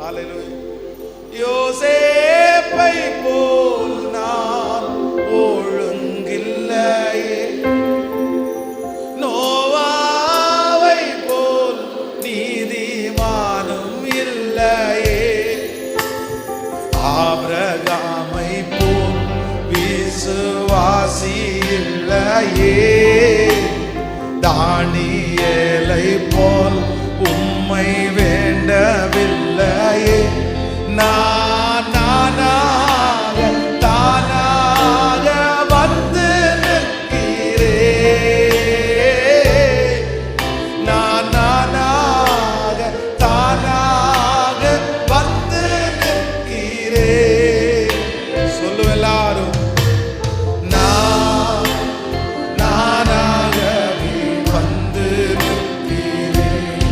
ஹல்லேலூயா. யோசேப்பை போல் நான் ஒழுங்கில்லையே, நோவாவை போல் நீதிமானும் இல்லையே, ஆபிரகாமை போல் விசுவாசி இல்லையே, தானியேலை போல் உம்மை வேண்டவில்லையே, நான் நானாக தானாக வந்து நிற்கிறேன், நான் நானாக தானாக வந்து நிற்கிறேன். சொல்லு எல்லாரும், நான் நானாகவே வந்து நிற்கிறேன்.